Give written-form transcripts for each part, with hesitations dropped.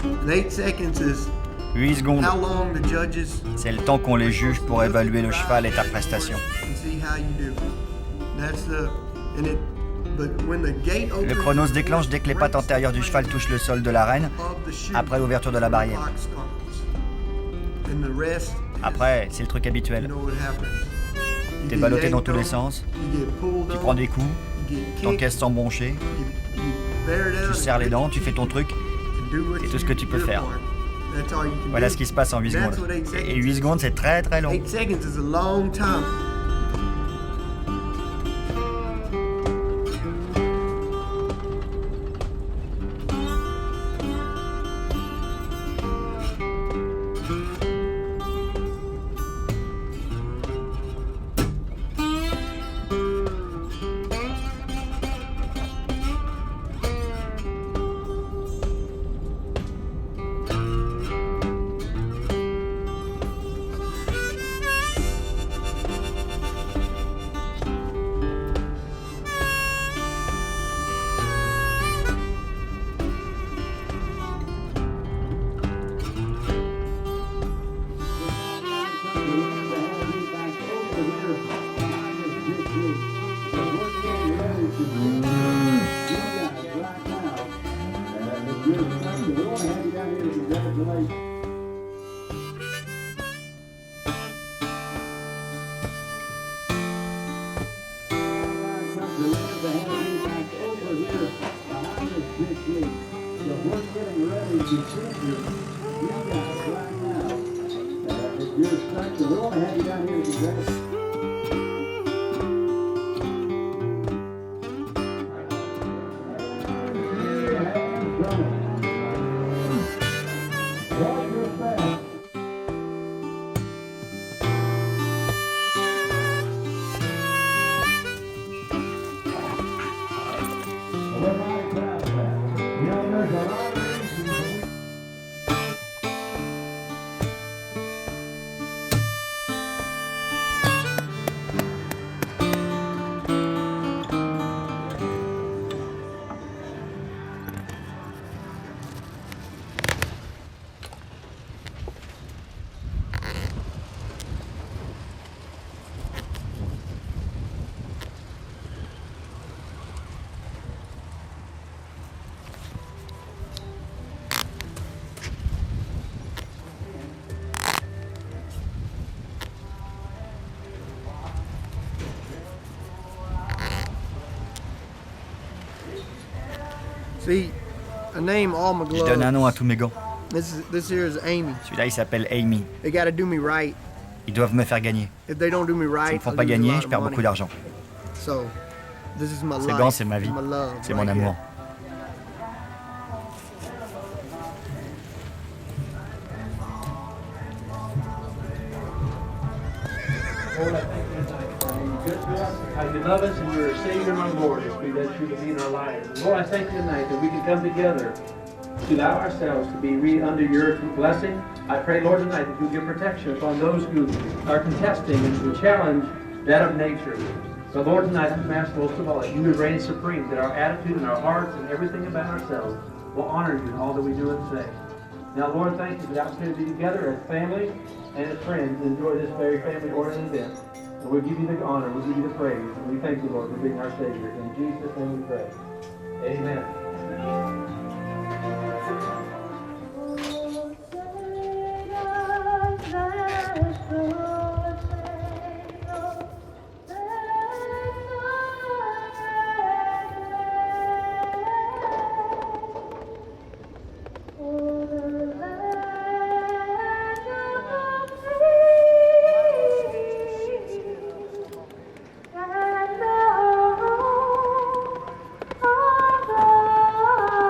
And 8 seconds is 8 secondes, how long the judges c'est le temps qu'ont les juges pour évaluer le cheval et ta prestation. and see how you do. That's the and it. But when the gate opens, Le chrono se déclenche dès que les pattes antérieures du cheval touchent le sol de l'arène, of the chute, après l'ouverture de la barrière. the clock starts. And the rest, Après, c'est le truc you habituel. know what happens. You T'es get ballotté dans yanked tous les on, sens, you get pulled tu on, prends des coups, you get kicked, t'encaisses sans broncher, you bear down, tu serres les dents, tu fais ton truc. and do what c'est tout you- ce que tu peux your faire. part. That's all you can Voilà do. ce qui se passe en 8 That's secondes. what 8 seconds Et 8 secondes, c'est très très long. 8 seconds is a long time. See, I name all my Je donne un nom à gloves. tous mes gants. This here is Amy. Celui-là, il s'appelle Amy. They gotta do me right. Ils doivent me faire gagner. If they don't do me S'ils right, me font I'll pas lose a gagner, lot je of perds money. beaucoup d'argent. So, this is my Ces life. gants, c'est ma vie. my love C'est mon right amour. here. Lord, I thank you tonight for being good to us, how you love us, and you're a Savior and our Lord as we let you to be in our lives. And Lord, I thank you tonight that we can come together to allow ourselves to be under your blessing. I pray, Lord, tonight that you give protection upon those who are contesting and who challenge that of nature. So, Lord, tonight I'm asking most of all that you would reign supreme, that our attitude and our hearts and everything about ourselves will honor you in all that we do and say. Now, Lord, thank you for the opportunity to be together as family and as friends and enjoy this very family-oriented event. And we'll give you the honor, we'll give you the praise, and we thank you, Lord, for being our Savior. In Jesus' name we pray. Amen. Oh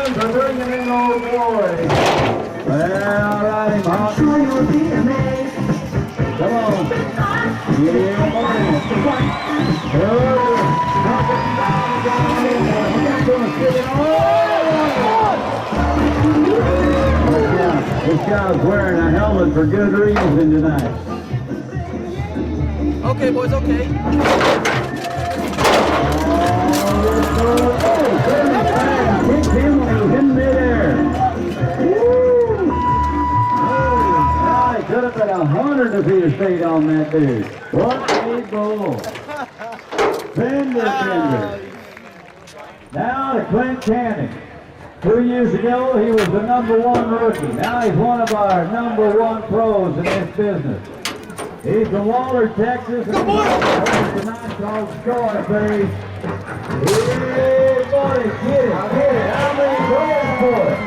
Helen for bringing in Old Glory. Well, all right, Mom. Sure you'll be amazed. Come on. Yeah, buddy. This guy's wearing a helmet for good reason tonight. Okay, boys, okay. Kicked him when he was in midair. Woo! He could have been 100 if he'd have stayed on that dude. What a bull. Fender. Now to Clint Canning. 2 years ago, he was the #1 rookie. Now he's one of our #1 pros in this business. He's from Waller, Texas, and he's tonight called Scarface. Hey, boy, get it. How many players for it?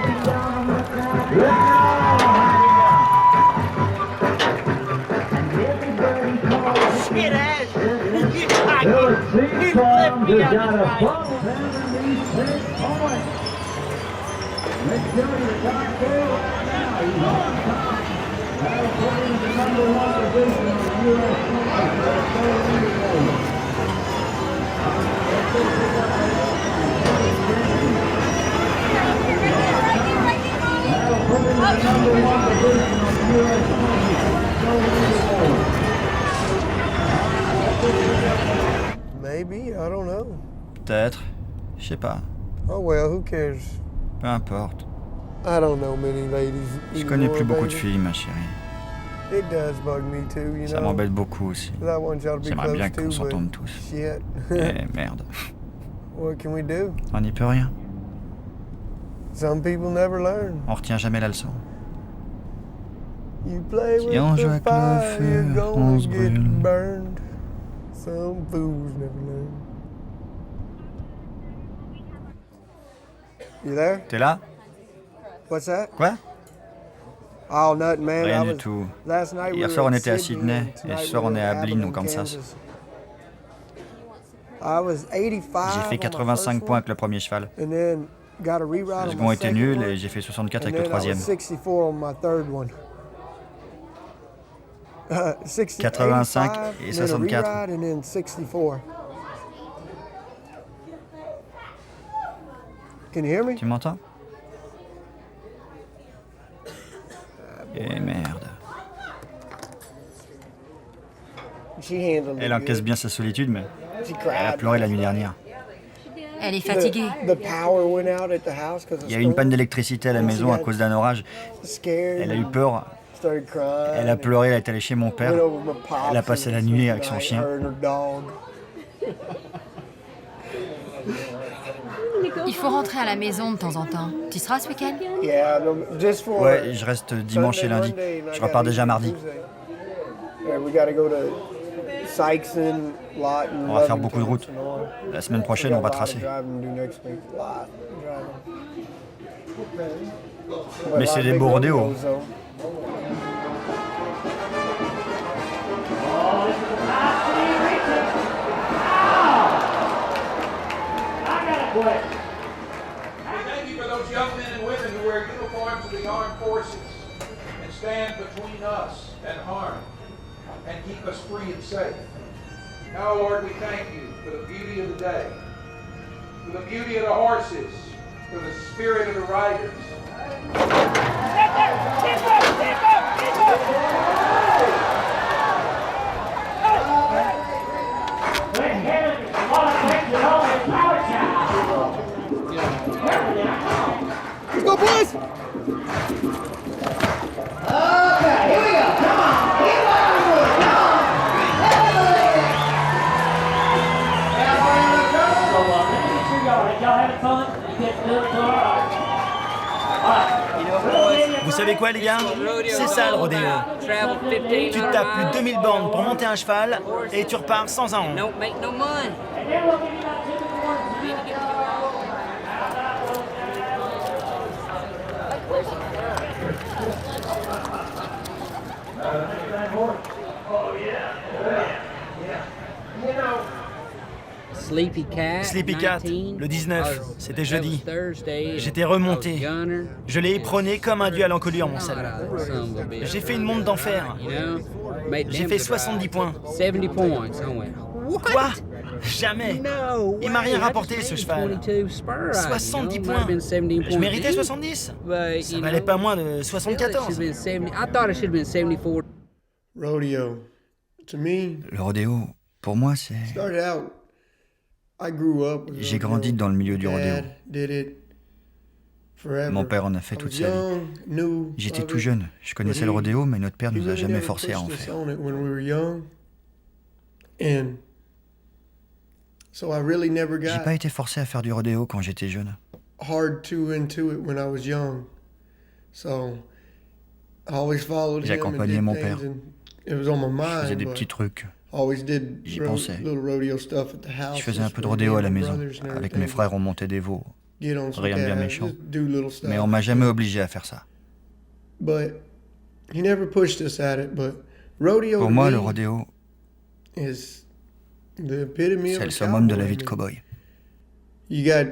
Shit ass. Billy Seed Farms has got a bump 76 points. Let's go to the top four right now. He's on top. That'll put him in the #1 position in the U.S. That'll put him in the #1 position on the U.S. Maybe, I don't know. Peut-être. Je sais pas. Oh well, who cares? Peu importe. I don't know many ladies. Je connais anymore, plus beaucoup de baby. filles, ma chérie. It does bug me too, you Ça know. m'embête beaucoup aussi. 'Cause I want y'all to be J'aimerais close bien qu'on too, s'entende but tous. shit. Eh merde. What can we do? On n'y peut rien. Some people never learn. On retient jamais la leçon. You play Si with on joue the avec le fire, feu, you're on gonna se get brûle. burned. Some fools never learn. You there? T'es là? What's that? Quoi? Oh, nothing, man. Rien I du was- tout. Last night we Hier were soir, on in était à Sydney, Sydney, and et tonight ce soir, we're on est à in Abilene, au Abilene, Kansas. I was 85 J'ai fait on my 85 first points one, avec le premier cheval. and then got a reride Le on second my était second nul one, et j'ai fait 64 and avec le then I was troisième. 64 on my third one. 85 et and then a 64. reride, and then 64. Can you hear me? Tu m'entends? Eh merde. She handled it Elle encaisse good. bien sa solitude, mais She elle a cried. pleuré la nuit dernière. Elle est fatiguée. The power went out at the house 'cause of Il y a eu une panne storm. d'électricité à la maison à cause d'un orage. Scared. Elle a eu peur, Started crying. elle a pleuré, elle est allée chez mon père. Went over my pops Elle a passé la and nuit avec son night, chien. her and her dog. Il faut rentrer à la maison de temps en temps. Tu seras ce week-end? Yeah, no, just for Ouais, je reste dimanche et lundi. Sunday, Monday, and I Je gotta repars leave déjà on mardi. Tuesday. Yeah, we gotta go to Sykeston, Lawton, On va faire beaucoup de routes. Lovington, and La semaine all. prochaine, We on got va a lot of tracer. driving to do next week. Lot of driving. Mais But c'est a des big beaux rodéos. rodeo, so. Thank you for those young men and women who wear uniforms of the armed forces and stand between us and harm and keep us free and safe. Now, Lord, we thank you for the beauty of the day, for the beauty of the horses, for the spirit of the riders. Let's go, boys! Vous savez quoi, les gars? C'est ça le rodéo. Tu te tapes plus de 2000 bornes pour monter un cheval et tu repars sans un rond. Don't make no money. Sleepy Cat, le 19, c'était jeudi. J'étais remonté. Je l'ai éperonné comme un dieu à l'encolure, mon salaud. J'ai fait une monte d'enfer. J'ai fait 70 points. Quoi? Jamais. Il m'a rien rapporté, ce cheval. 70 points. Je méritais 70. Ça valait pas moins de 74. Rodeo, to me, Le rodéo, pour moi, c'est... started out. I grew up with J'ai rodeo. grandi dans le milieu du rodéo. Dad did it forever. Mon père en a fait I toute was sa vie. young, new J'étais of tout it. jeune, je connaissais le rodéo, mais notre père He nous a really jamais never forcé à en pushed us faire. on it when we were young. And so I really never J'ai got pas été forcé à faire du rodéo quand j'étais jeune. hard too into it when I was young. So I always followed J'ai him and accompagné did mon things père. and it was on my Je faisais mind, des but petits trucs. always did J'y ro- pensais. little rodeo stuff at the house. Je faisais un just peu de for me rodéo and à la my maison. brothers and Avec everything. mes frères, on montait des veaux. Get on some Rien de bien cat, méchant. just do little stuff. Mais on m'a jamais obligé à faire ça. But he never pushed us at it. But rodeo Pour to moi, me le rodéo, is the epitome of c'est a le summum de la cowboy. vie de cow-boy. You got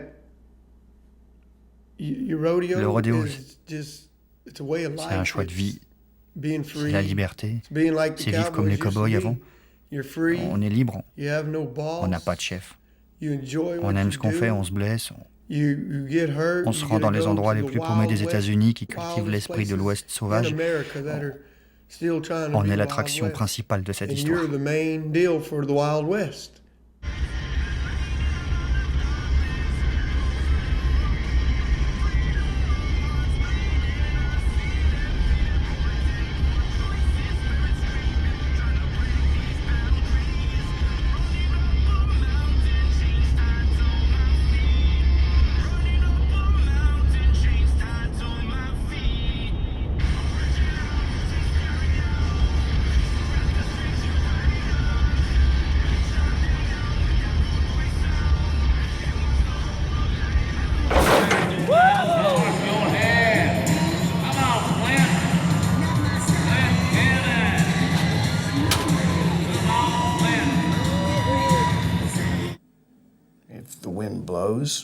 your rodeo. Le rodéo, is just it's a way of life. C'est un choix de It's vie, being c'est free. la liberté. It's being like the C'est vivre comme les cowboys used cow-boys to avant. be. You're free. On est libre, You have no boss. on n'a pas de chef. You enjoy what On aime you ce qu'on do. fait, on se blesse. You get hurt. On se you rend get dans to les go endroits to les the plus paumés Wild des West, États-Unis qui cultivent wildest l'esprit de places l'Ouest in sauvage. America that are still trying to On be est Wild l'attraction West. principale de cette And histoire. you're the main deal for the Wild West.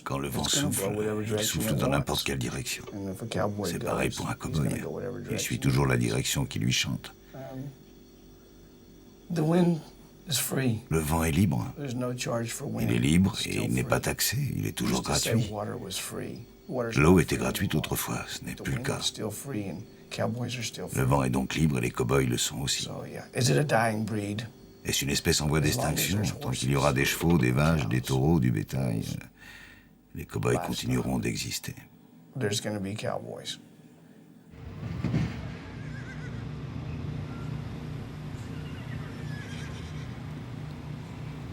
Quand le vent souffle, il souffle dans n'importe quelle direction. C'est pareil pour un cow-boy. Il suit toujours la direction qui lui chante. Le vent est libre. Il est libre et il n'est pas taxé. Il est toujours gratuit. L'eau était gratuite autrefois, ce n'est plus le cas. Le vent est donc libre et les cow-boys le sont aussi. Est-ce une espèce en voie d'extinction? Tant qu'il y aura des chevaux, des vaches, des taureaux, du bétail, les cow-boys continueront d'exister.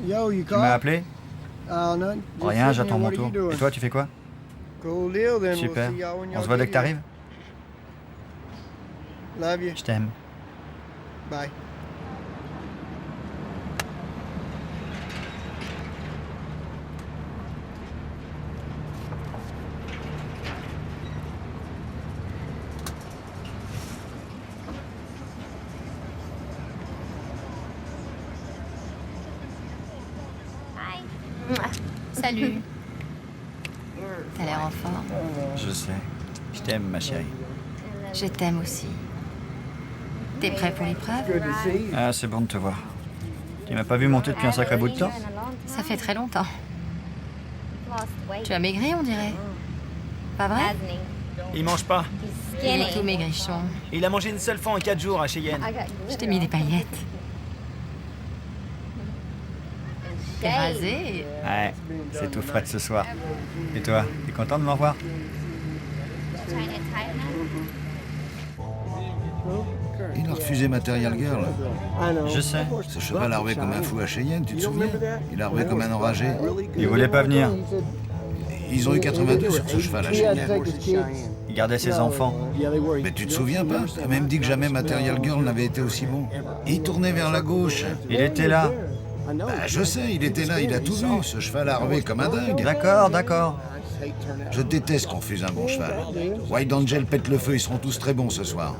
Yo, you Tu m'as appelé? nothing. Just Rien, sitting j'attends here. mon What are tour. you doing? Et toi, tu fais quoi? Cool deal, then. Super. We'll see y'all when On y'all se voit dès get que t'arrives? here. Love you. Je t'aime. Bye. Salut. T'as l'air en forme. Je sais. Je t'aime, ma chérie. Je t'aime aussi. T'es prêt pour l'épreuve? Ah, c'est bon de te voir. Tu m'as pas vu monter depuis un sacré bout de temps? Ça fait très longtemps. Tu as maigri, on dirait. Pas vrai? Il mange pas. Il est tout maigrichon. Il a mangé une seule fois en 4 jours à Cheyenne. Je t'ai mis des paillettes. T'es rasé? Ouais, c'est tout frais de ce soir. Et toi, t'es content de me revoir? Il a refusé Material Girl. Je sais. Ce cheval a rêvé comme un fou à Cheyenne, tu te souviens? Il a rêvé comme un enragé. Il voulait pas venir. Ils ont eu 82 sur ce cheval à Cheyenne. Il gardait ses enfants. Mais tu te souviens pas? T'as même dit que jamais Material Girl n'avait été aussi bon. Il tournait vers la gauche. Il était là. Bah, je sais, il était là, il a tout vu. Ce cheval a rêvé comme un dingue. D'accord, d'accord. Je déteste qu'on refuse un bon cheval. White Angel pète le feu, ils seront tous très bons ce soir.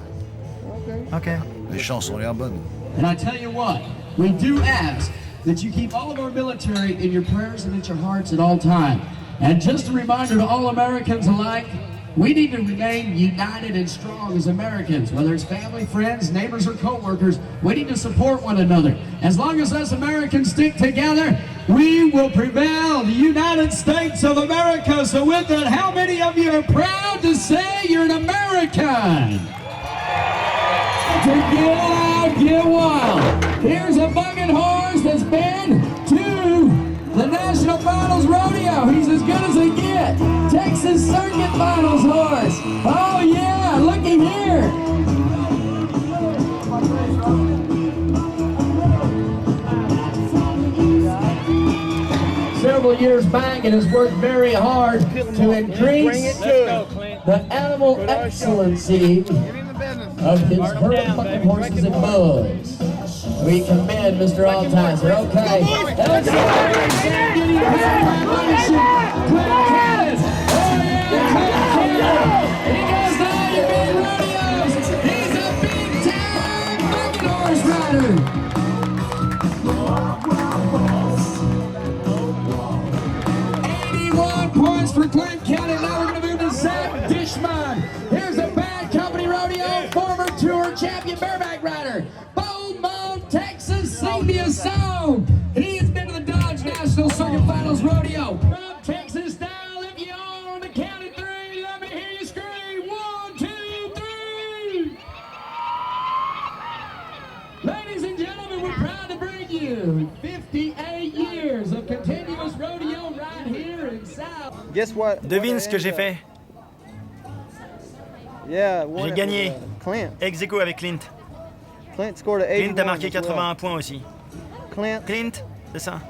Ok. Les chances ont l'air bonnes. And I tell you what, we do ask that you keep all of our military in your prayers and at your hearts at all times. And just a reminder to all Americans alike, we need to remain united and strong as Americans, whether it's family, friends, neighbors, or co-workers. We need to support one another. As long as us Americans stick together, we will prevail. The United States of America. So with that, how many of you are proud to say you're an American? To get out, get wild. Here's a bucket horse that's been to the National Finals Rodeo. He's as good as they get. Texas Circuit Finals horse. Oh yeah, looky here. Several years back, and has worked very hard to increase the animal excellency of his herd bucket horses and bulls. We commend Mr. Altizer. Okay. He goes down your big rodeos. He's a big time bucket horse rider. 81 points for Clint County. Now we're going to move to Zach Dishman. Here's a Bad Company Rodeo former tour champion bareback rider. Beaumont, Texas, sing me a song. He has been to the Dodge National Circuit Finals Rodeo. From Texas style, if you are on the count of three, let me hear you scream. 1, 2, 3. Ladies and gentlemen, we're proud to bring you 58 years of continuous rodeo right here in South. Guess what? Devine ce que j'ai fait. Yeah, J'ai gagné. Clint. Ex aequo avec Clint. Clint scored a 81. Clint a marqué 81 points aussi. Clint, c'est ça?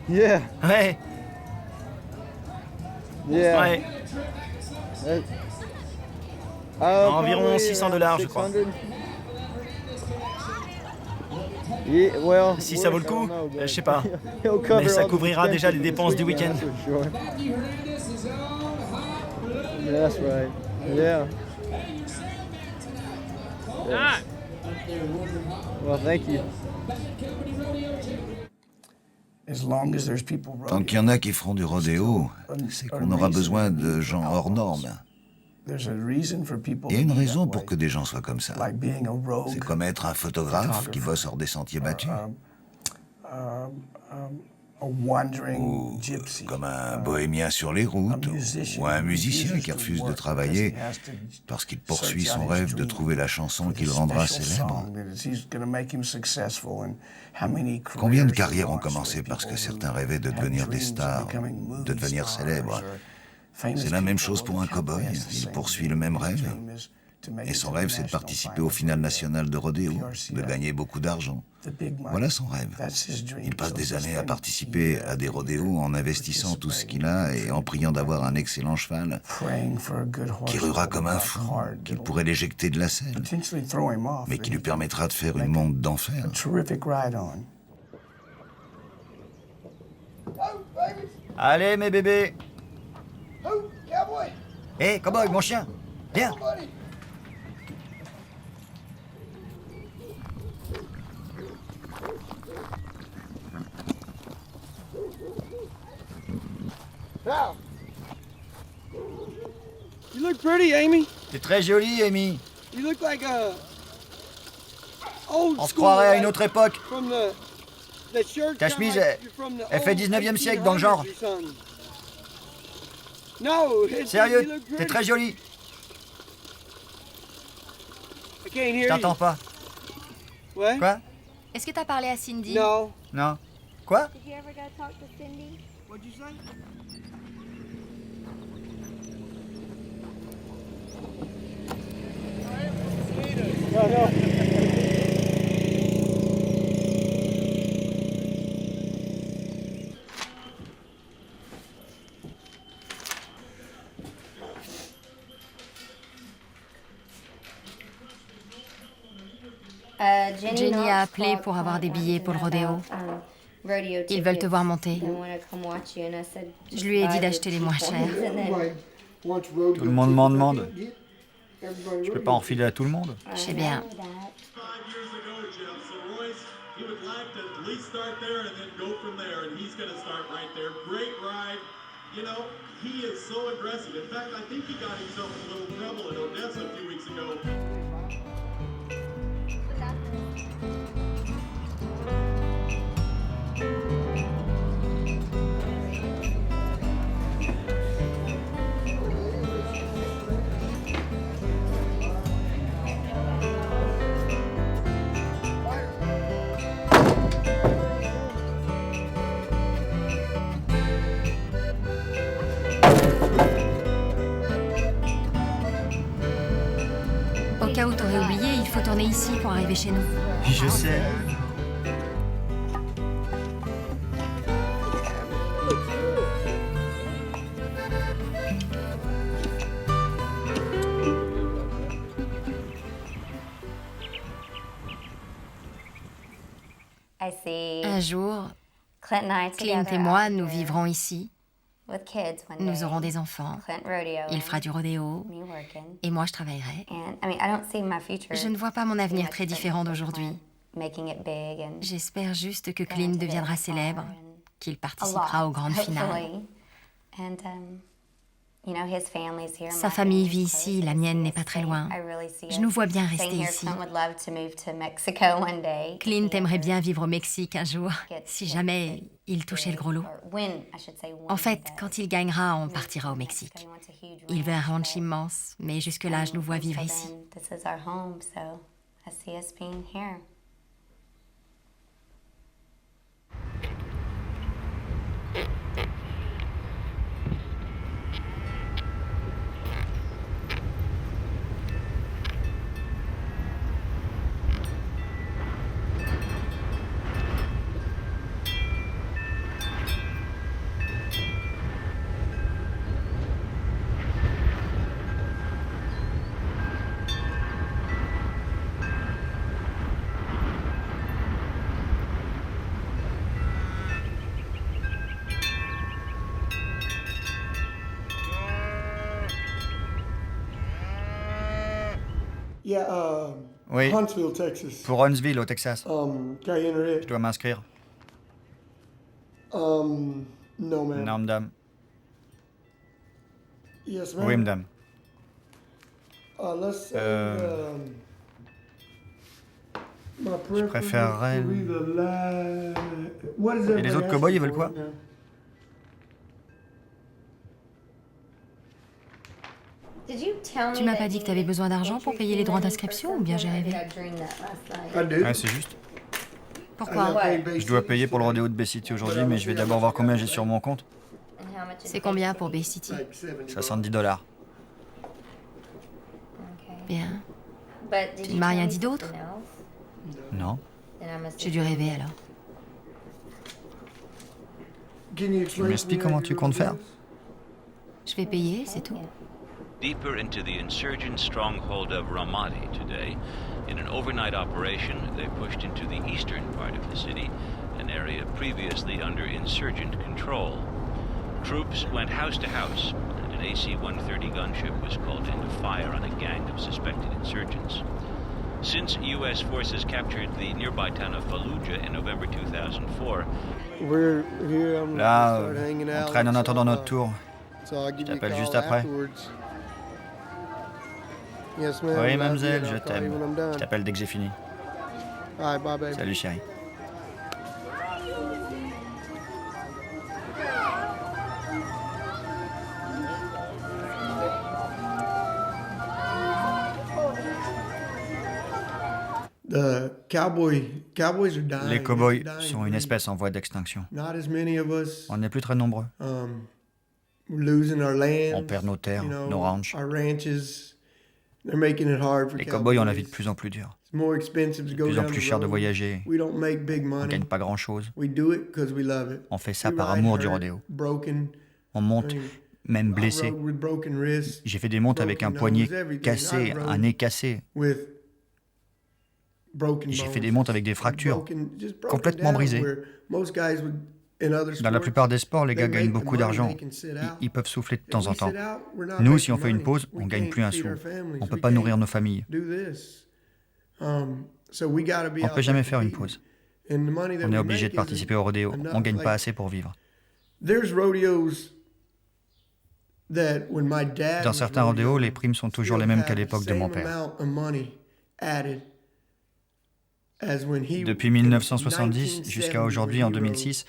Yeah. Ouais. Yeah. Ouais. Environ $600, je crois. Yeah, well, Si ça vaut le coup, je sais pas. Mais ça couvrira déjà les dépenses du week-end. Yeah, that's right. Yeah. Well, thank you. Tant qu'il y en a qui feront du rodéo, c'est qu'on aura besoin de gens hors normes. Il y a une raison pour que des gens soient comme ça. C'est comme être un photographe qui bosse hors des sentiers battus. Ou comme un bohémien sur les routes, ou un musicien qui refuse de travailler parce qu'il poursuit son rêve de trouver la chanson qui le rendra célèbre. Combien de carrières ont commencé parce que certains rêvaient de devenir des stars, de devenir célèbres? C'est la même chose pour un cow-boy, il poursuit le même rêve. Et son rêve, c'est de participer au final national de rodéo, de gagner beaucoup d'argent. Voilà son rêve. Il passe des années à participer à des rodéos en investissant tout ce qu'il a et en priant d'avoir un excellent cheval qui ruera comme un fou, qu'il pourrait l'éjecter de la selle, mais qui lui permettra de faire une monte d'enfer. Allez, mes bébés. Hé, cowboy, mon chien, viens. You look pretty, Amy. T'es très jolie, Amy. You look like a old On se school, croirait à une like, autre époque. from the shirt Ta kinda chemise, like you're from the elle fait old 19e siècle dans le genre. 1800s or something. No, you Sérieux, look t'es pretty. très jolie. I can't hear Je t'entends pas. you. What? Quoi? Est-ce que t'as parlé à Cindy? No. Non. Quoi? Did you ever go talk to Cindy? What'd you say? No, no. Jenny a appelé pour avoir des billets pour le rodéo. Ils veulent te voir monter. Je lui ai dit d'acheter les moins chers. Tout le monde m'en demande. Je peux pas enfiler à tout le monde. Je sais bien. He would like to at least start there and then go from there, and he's going to start right there. Great ride. You know, he is so aggressive. In fact, I think he got himself in a little trouble in Odessa a few weeks ago. Au cas où t'aurais oublié, il faut tourner ici pour arriver chez nous. Je sais. Un jour, Clint et moi, nous vivrons ici. Nous aurons des enfants. Il fera du rodéo. Et moi, je travaillerai. Je ne vois pas mon avenir très différent d'aujourd'hui. J'espère juste que Clint deviendra célèbre, qu'il participera aux grandes finales. Sa famille vit ici, la mienne n'est pas très loin. Je nous vois bien rester ici. Clint aimerait bien vivre au Mexique un jour, si jamais il touchait le gros lot. En fait, quand il gagnera, on partira au Mexique. Il veut un ranch immense, mais jusque-là, je nous vois vivre ici. Oui, Huntsville, Texas. pour Huntsville, au Texas. Can I enter it? Je dois m'inscrire. No, ma'am. Non, madame. Yes, ma'am. Oui, madame. Let's say, my Je préférerais... preference would be the What is Et les autres cow-boys, ils veulent quoi? Tu m'as pas dit que t'avais besoin d'argent pour payer les droits d'inscription ou bien j'ai rêvé? Ouais, c'est juste. Pourquoi? Je dois payer pour le rodéo de Bay City aujourd'hui, mais je vais d'abord voir combien j'ai sur mon compte. C'est combien pour Bay City? $70. Bien. Tu ne m'as rien dit d'autre? Non. J'ai dû rêver alors. Tu m'expliques comment tu comptes faire? Je vais payer, c'est tout. Deeper into the insurgent stronghold of Ramadi today. In an overnight operation, they pushed into the eastern part of the city, an area previously under insurgent control. Troops went house to house, and an AC-130 gunship was called in to fire on a gang of suspected insurgents. Since U.S. forces captured the nearby town of Fallujah in November 2004, Là, on traîne en attendant notre tour. Je t'appelle juste après. Oui, mademoiselle, je t'aime. Je t'appelle dès que j'ai fini. Salut, chérie. Les cow-boys sont une espèce en voie d'extinction. On n'est plus très nombreux. On perd nos terres, nos ranchs. Les cow-boys ont la vie de plus en plus dure. De plus en plus cher de voyager. On ne gagne pas grand-chose. On fait ça par amour du rodéo. On monte, même blessé. J'ai fait des montes avec un poignet cassé, un nez cassé. J'ai fait des montes avec des fractures, complètement brisées. Dans la plupart des sports, les gars gagnent beaucoup d'argent. Ils peuvent souffler de temps en temps. Nous, si on fait une pause, on ne gagne plus un sou. On ne peut pas nourrir nos familles. On ne peut jamais faire une pause. On est obligé de participer au rodéo. On ne gagne pas assez pour vivre. Dans certains rodéos, les primes sont toujours les mêmes qu'à l'époque de mon père. Depuis 1970 jusqu'à aujourd'hui, en 2006,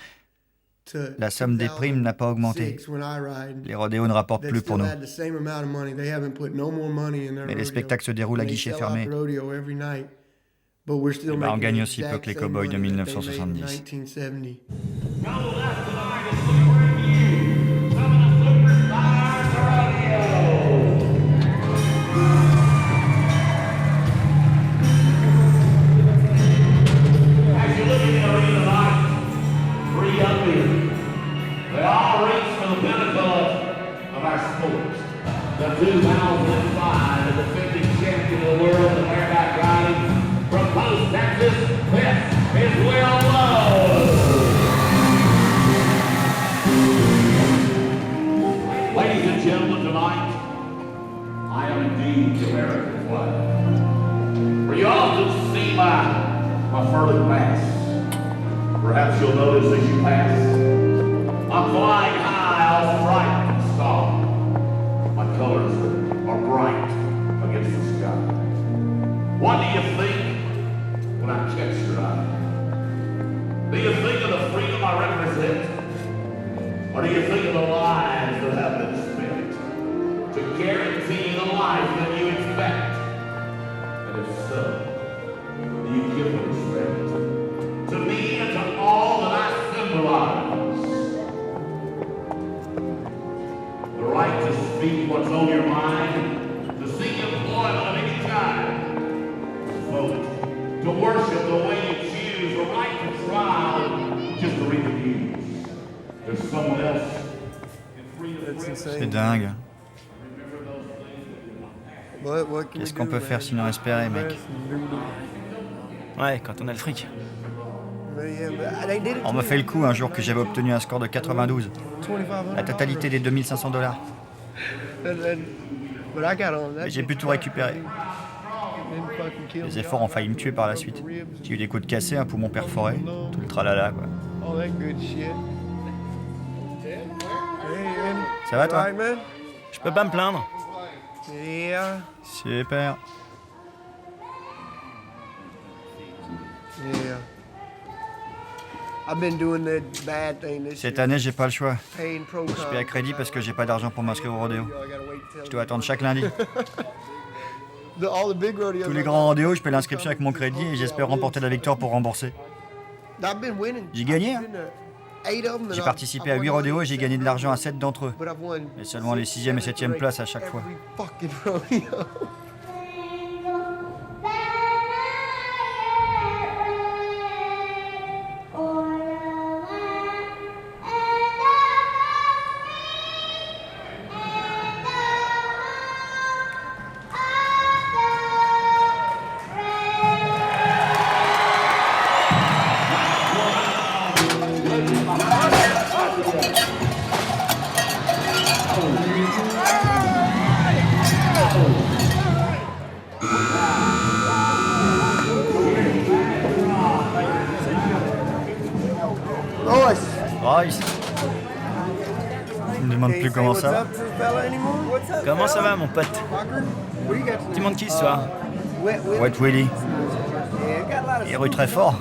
la somme des primes n'a pas augmenté. Les rodéos ne rapportent plus pour nous. Mais les spectacles se déroulent à guichet fermé. On gagne aussi peu que les cow-boys de 1970. Perhaps you'll notice as you pass, I'm flying high off a bright star. My colors are bright against the sky. What do you think when I catch your eye? Do you think of the freedom I represent? Or do you think of the lives that have been spent to guarantee the life that you expect? And if so, do you give them respect? To me and to all that I symbolize. The right to speak what's on your mind, to seek employment of any kind, to vote, to worship the way you choose, the right to trial, just to read the news. There's someone else in freedom. C'est dingue. Qu'est-ce qu'on peut faire sinon espérer, mec? Ouais, quand on a le fric. On m'a fait le coup un jour que j'avais obtenu un score de 92. La totalité des $2500. Mais j'ai pu tout récupérer. Les efforts ont failli me tuer par la suite. J'ai eu des côtes cassées, un poumon perforé, tout le tralala, quoi. Ça va, toi? Je peux pas me plaindre. Super. Cette année, j'ai pas le choix. Je paie à crédit parce que j'ai pas d'argent pour m'inscrire au rodéo. Je dois attendre chaque lundi. Tous les grands rodéos, je paie l'inscription avec mon crédit et j'espère remporter la victoire pour rembourser. J'ai gagné, hein. J'ai participé à 8 rodéos et j'ai gagné de l'argent à 7 d'entre eux. Mais seulement les 6e et 7e places à chaque fois. Royce. Tu me demandes plus comment ça va? Comment ça va, mon pote? Tu montes qui ce soir? White Willie. Il rue très fort.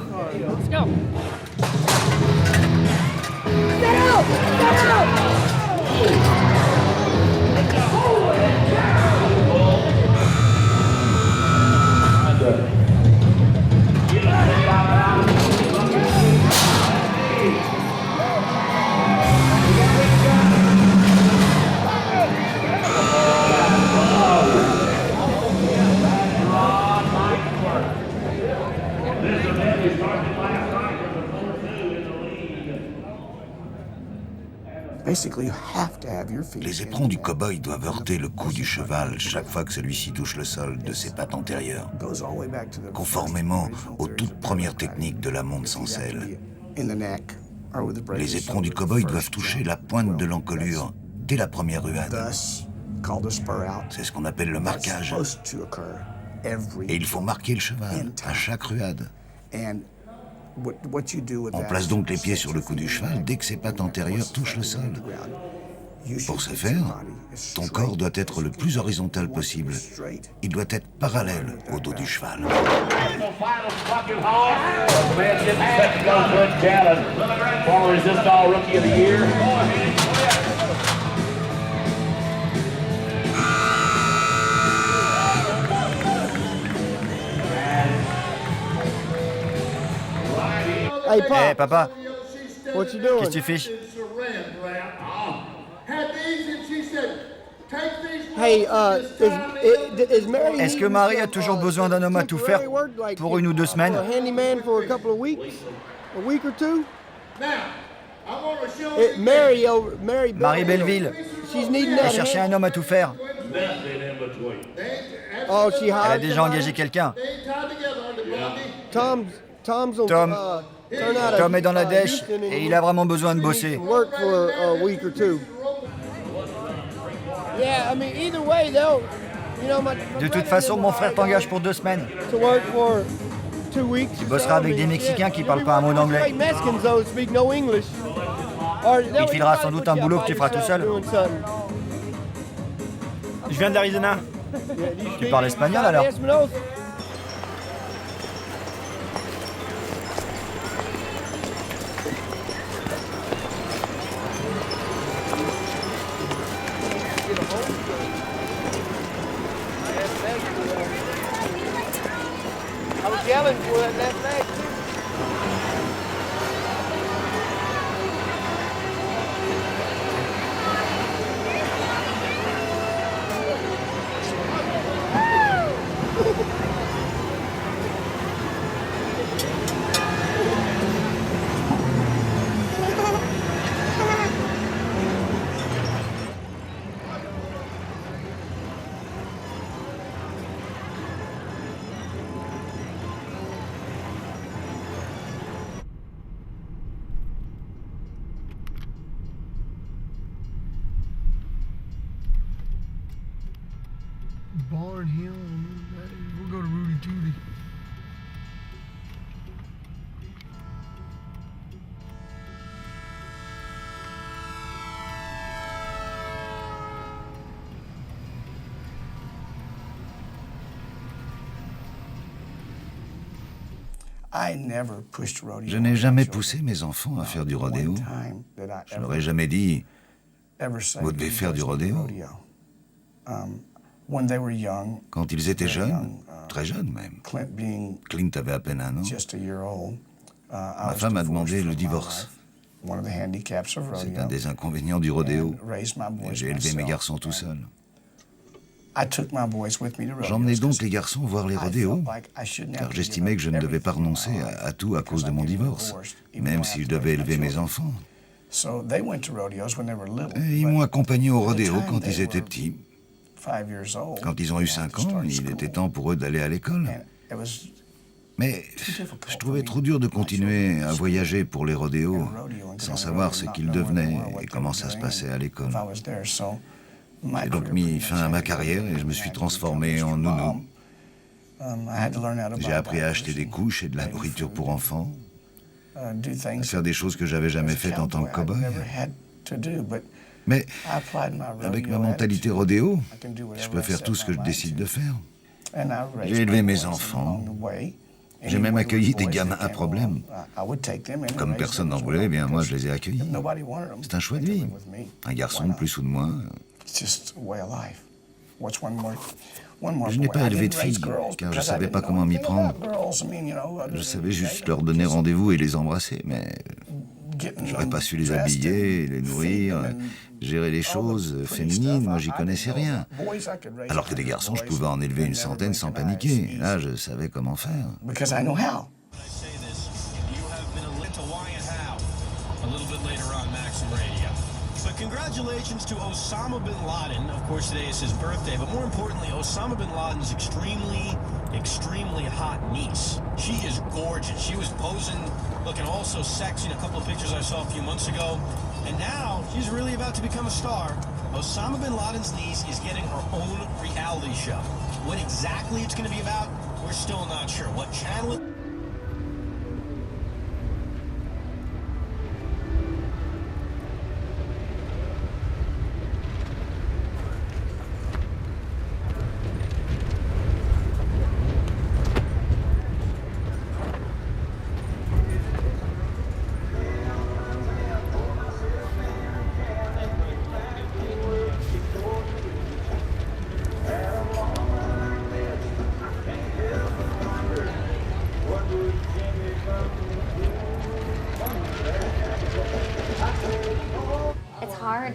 Les éperons du cow-boy doivent heurter le cou du cheval chaque fois que celui-ci touche le sol de ses pattes antérieures, conformément aux toutes premières techniques de la monte sans selle. Les éperons du cow-boy doivent toucher la pointe de l'encolure dès la première ruade. C'est ce qu'on appelle le marquage. Et il faut marquer le cheval à chaque ruade. On place donc les pieds sur le cou du cheval dès que ses pattes antérieures touchent le sol. Pour ce faire, ton corps doit être le plus horizontal possible. Il doit être parallèle au dos du cheval. Hey, papa, qu'est-ce que tu fais? Est-ce que Marie a toujours besoin d'un homme à tout faire pour 1 ou 2 semaines? Marie Belleville, elle cherchait un homme à tout faire. Elle a déjà engagé quelqu'un. Tom est dans la dèche et il a vraiment besoin de bosser. De toute façon, mon frère t'engage pour 2 semaines. Tu bosseras avec des Mexicains qui parlent pas un mot d'anglais. Il te filera sans doute un boulot que tu feras tout seul. Je viens d'Arizona. Tu parles espagnol alors? Barn Hill, we'll go to Rudy Tooty. Je n'ai jamais poussé mes enfants à faire du rodéo. Je leur ai jamais dit « Vous devez faire du rodéo ». Quand ils étaient jeunes, très jeunes même, Clint avait à peine 1 an, ma femme a demandé le divorce. C'est un des inconvénients du rodéo. Et j'ai élevé mes garçons tout seul. J'emmenais donc les garçons voir les rodéos, car j'estimais que je ne devais pas renoncer à tout à cause de mon divorce, même si je devais élever mes enfants. Et ils m'ont accompagné au rodéo quand ils étaient petits. Quand ils ont eu 5 ans, il était temps pour eux d'aller à l'école. Mais je trouvais trop dur de continuer à voyager pour les rodéos sans savoir ce qu'ils devenaient et comment ça se passait à l'école. J'ai donc mis fin à ma carrière et je me suis transformé en nounou. J'ai appris à acheter des couches et de la nourriture pour enfants, à faire des choses que j'avais jamais faites en tant que cow-boy. Mais avec ma mentalité rodéo, je peux faire tout ce que je décide de faire. J'ai élevé mes enfants. J'ai même accueilli des gamins à problème. Comme personne n'en voulait, eh bien moi je les ai accueillis. C'est un choix de vie. Un garçon, plus ou de moins. Je n'ai pas élevé de filles, car je ne savais pas comment m'y prendre. Je savais juste leur donner rendez-vous et les embrasser, mais j'aurais pas su les habiller, les nourrir, gérer les choses féminines, moi j'y connaissais rien. Alors que des garçons, je pouvais en élever une centaine sans paniquer. Là, je savais comment faire. Congratulations to Osama bin Laden. Of course, today is his birthday, but more importantly, Osama bin Laden's extremely hot niece. She is gorgeous. She was posing, looking all so sexy in a couple of pictures I saw a few months ago. And now, she's really about to become a star. Osama bin Laden's niece is getting her own reality show. What exactly it's going to be about, we're still not sure. What channel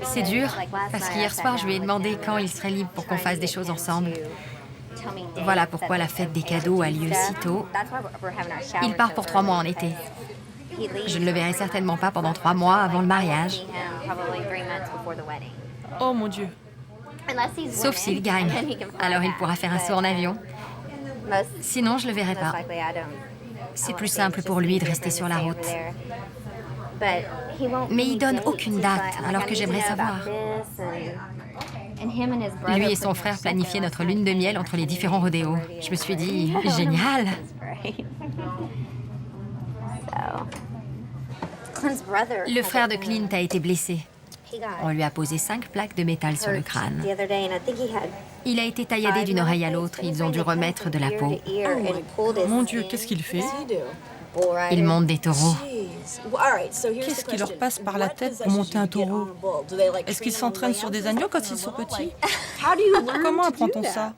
C'est dur, parce qu'hier soir, je lui ai demandé quand il serait libre pour qu'on fasse des choses ensemble. Voilà pourquoi la fête des cadeaux a lieu si tôt. Il part pour 3 mois en été. Je ne le verrai certainement pas pendant 3 mois avant le mariage. Oh mon Dieu. Sauf s'il gagne. Alors il pourra faire un saut en avion. Sinon, je le verrai pas. C'est plus simple pour lui de rester sur la route. Mais il donne aucune date, alors que j'aimerais savoir. Lui et son frère planifiaient notre lune de miel entre les différents rodéos. Je me suis dit, génial! Le frère de Clint a été blessé. On lui a posé 5 plaques de métal sur le crâne. Il a été tailladé d'une oreille à l'autre. Ils ont dû remettre de la peau. Mon Dieu, qu'est-ce qu'il fait? Il monte des taureaux. Qu'est-ce qui leur passe par la tête pour monter un taureau? Est-ce qu'ils s'entraînent sur des agneaux quand ils sont petits? Comment apprend-on ça?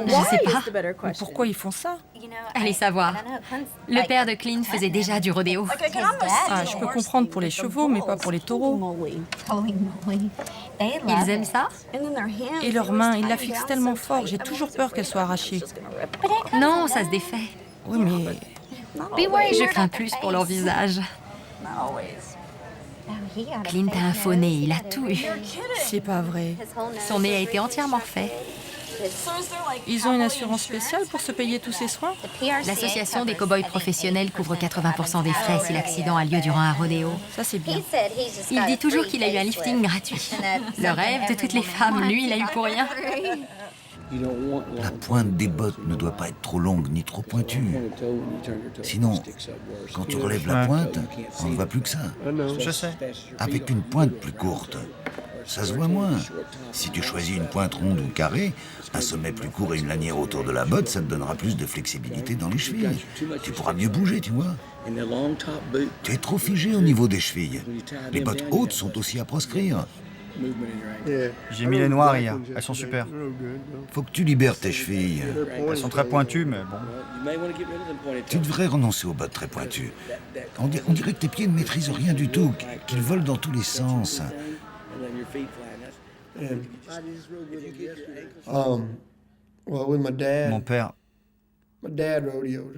Je sais pas. Mais pourquoi ils font ça? Allez savoir. Le père de Clint faisait déjà du rodéo. Ah, je peux comprendre pour les chevaux, mais pas pour les taureaux. Ils aiment ça? Et leurs mains, ils la fixent tellement fort, j'ai toujours peur qu'elles soient arrachées. Non, ça se défait. Oui, mais... Je crains plus pour leur visage. Clint a un faux nez, il a tout eu. C'est pas vrai. Son nez a été entièrement refait. Ils ont une assurance spéciale pour se payer tous ces soins? L'association des cow-boys professionnels couvre 80% des frais si l'accident a lieu durant un rodéo. Ça, c'est bien. Il dit toujours qu'il a eu un lifting gratuit. Le rêve de toutes les femmes, lui, il a eu pour rien. La pointe des bottes ne doit pas être trop longue ni trop pointue. Sinon, quand tu relèves la pointe, on ne voit plus que ça. Je sais. Avec une pointe plus courte, ça se voit moins. Si tu choisis une pointe ronde ou carrée, un sommet plus court et une lanière autour de la botte, ça te donnera plus de flexibilité dans les chevilles. Tu pourras mieux bouger, tu vois. Tu es trop figé au niveau des chevilles. Les bottes hautes sont aussi à proscrire. J'ai mis les noires hier, elles sont super. Faut que tu libères tes chevilles. Elles sont très pointues, mais bon. Tu devrais renoncer aux bottes très pointues. On dirait que tes pieds ne maîtrisent rien du tout, qu'ils volent dans tous les sens.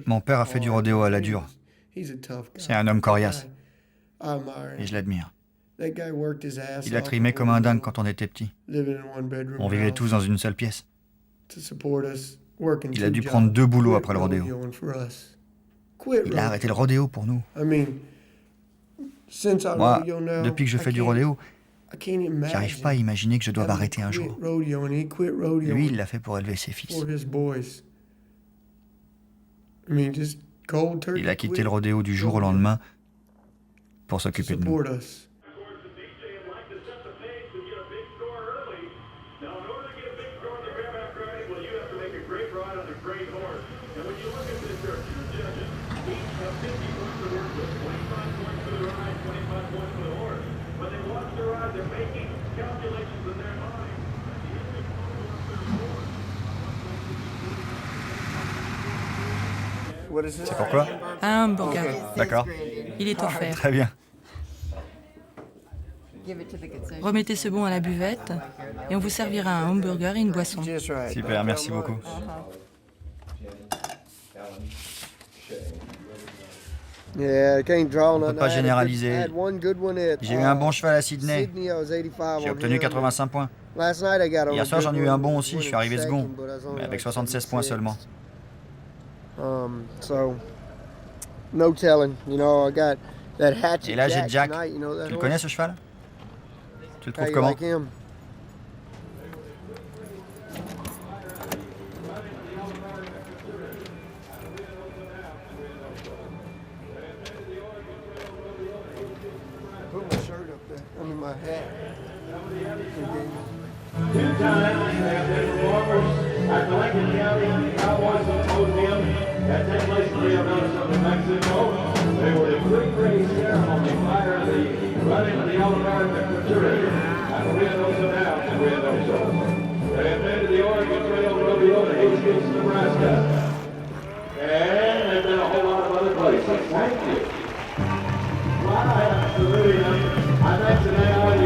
Mon père a fait du rodéo à la dure. C'est un homme coriace. Et je l'admire. Il a trimé comme un dingue quand on était petit. On vivait tous dans une seule pièce. Il a dû prendre 2 boulots après le rodéo. Il a arrêté le rodéo pour nous. Moi, depuis que je fais du rodéo, j'arrive pas à imaginer que je doive arrêter un jour. Lui, il l'a fait pour élever ses fils. Il a quitté le rodéo du jour au lendemain pour s'occuper de nous. C'est pourquoi? Un hamburger. D'accord. Il est offert. Très bien. Remettez ce bon à la buvette et on vous servira un hamburger et une boisson. Super, merci beaucoup. On ne peut pas généraliser. J'ai eu un bon cheval à Sydney. J'ai obtenu 85 points. Hier soir, j'en ai eu un bon aussi. Je suis arrivé second, mais avec 76 points seulement. Et là, j'ai Jack. Tu le connais, ce cheval? Tu le trouves comment? At the Lincoln County Cowboys Symposium that took place in Rio Grande, Mexico. They were the pre-race ceremony prior to the running of the All-American Tour at Rio down in Rio. They have been to the Oregon Trail Rodeo to Hastings, Nebraska. And they've been a whole lot of other places. Thank you. Well, absolutely. I think today I want to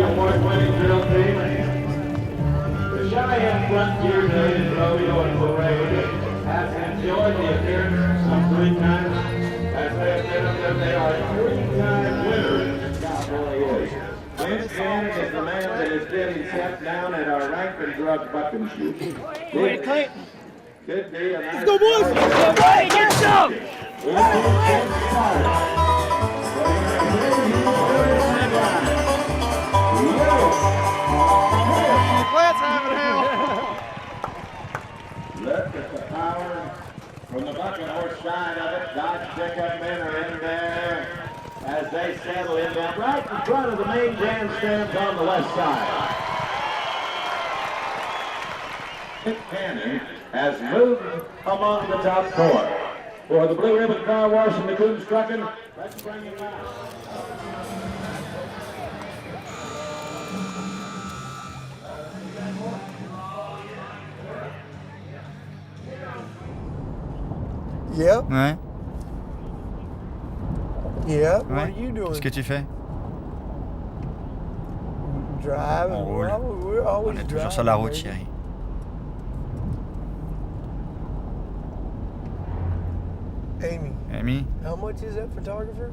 Frontier Days Rodeo and Parade has enjoyed the appearance some 3 times. As they have said up there, they are 3-time winners. God really is. Vince Cannon is the man that is getting set down at our Rankin Drug bucking shoot. Good day. Let's go, boys! Hey, get some! Let's have it, Hal! Look at the power from the bucking horse side of it. Dodge pickup men are in there as they settle in there right in front of the main grandstands on the west side. Dick Cannon has moved among the top 4. For the Blue Ribbon Car Wash and the Coons Trucking, let's bring him out. Yep. Ouais. Yeah. Ouais. What are you doing? Qu'est-ce que tu fais? Driving. On roule. We're always On est toujours driving, sur la route, baby. chérie. Amy, How much is that photographer?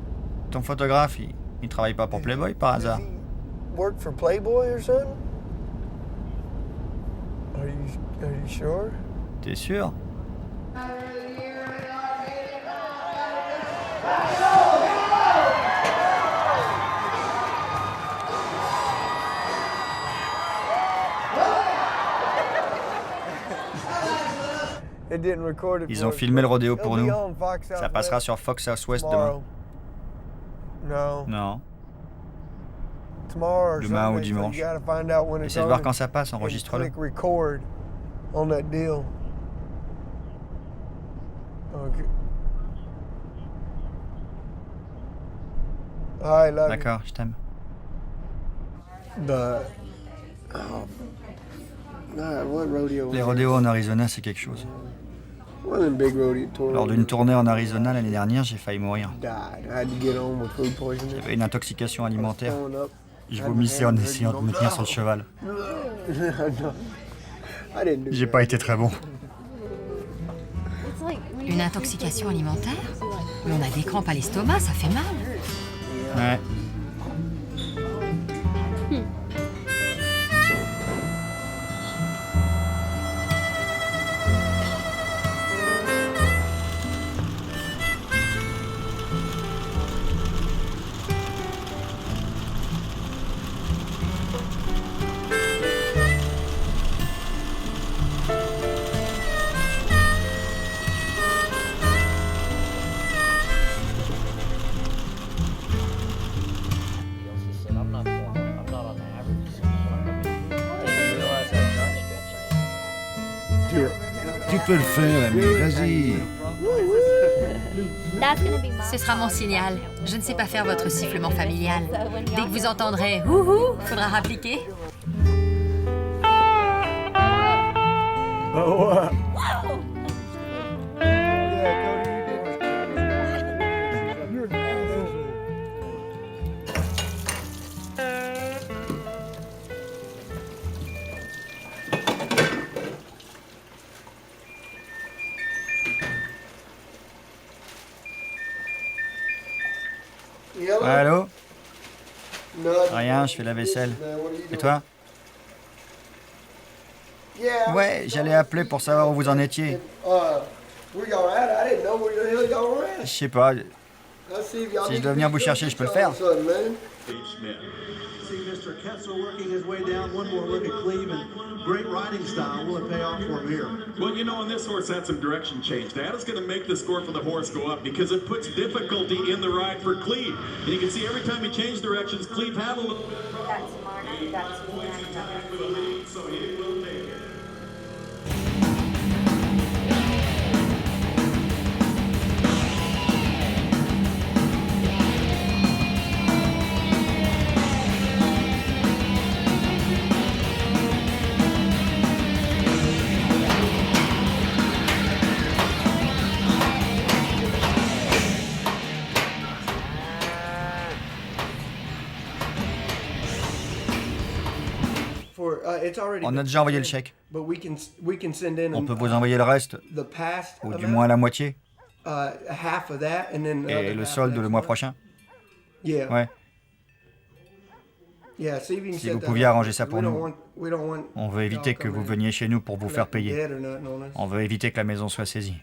ton photographe, il travaille pas pour Playboy par hasard? Work for Playboy or something? Are you sure? T'es sûr? Ils ont filmé le rodéo pour nous. Ça passera sur Fox Southwest demain. Non. Demain ou dimanche. Essaie de voir quand ça passe, enregistre-le. D'accord, je t'aime. Les rodéos en Arizona, c'est quelque chose. Lors d'une tournée en Arizona l'année dernière, j'ai failli mourir. J'avais une intoxication alimentaire. Je vomissais en essayant de me tenir sur le cheval. J'ai pas été très bon. Une intoxication alimentaire? Mais on a des crampes à l'estomac, ça fait mal. Ouais. Tu peux le faire, Amy, vas-y. Ce sera mon signal. Je ne sais pas faire votre sifflement familial. Dès que vous entendrez « Houhou », faudra rappliquer. Allô? Rien, je fais la vaisselle. Et toi? Ouais, j'allais appeler pour savoir où vous en étiez. Je sais pas. Si je dois venir vous chercher, je peux le faire. See Mr. Kessel working his way down. One more look at Cleve, and great riding style. Will it pay off for him here? Well, you know, and this horse had some direction change. That is going to make the score for the horse go up because it puts difficulty in the ride for Cleve. And you can see every time he changed directions, Cleve had a little bit of trouble. So he will take it. On a déjà envoyé le chèque. On peut vous envoyer le reste, ou du moins la moitié. Et le solde le mois prochain. Ouais. Si vous pouviez arranger ça pour nous. On veut éviter que vous veniez chez nous pour vous faire payer. On veut éviter que la maison soit saisie.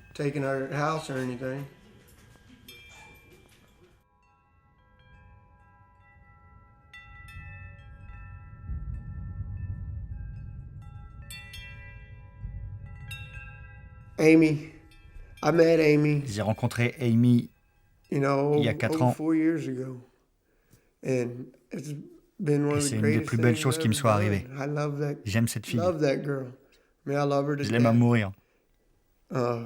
J'ai rencontré Amy il y a 4 ans. Et c'est une des plus belles choses qui me soit arrivée. J'aime cette fille. Je l'aime à mourir. On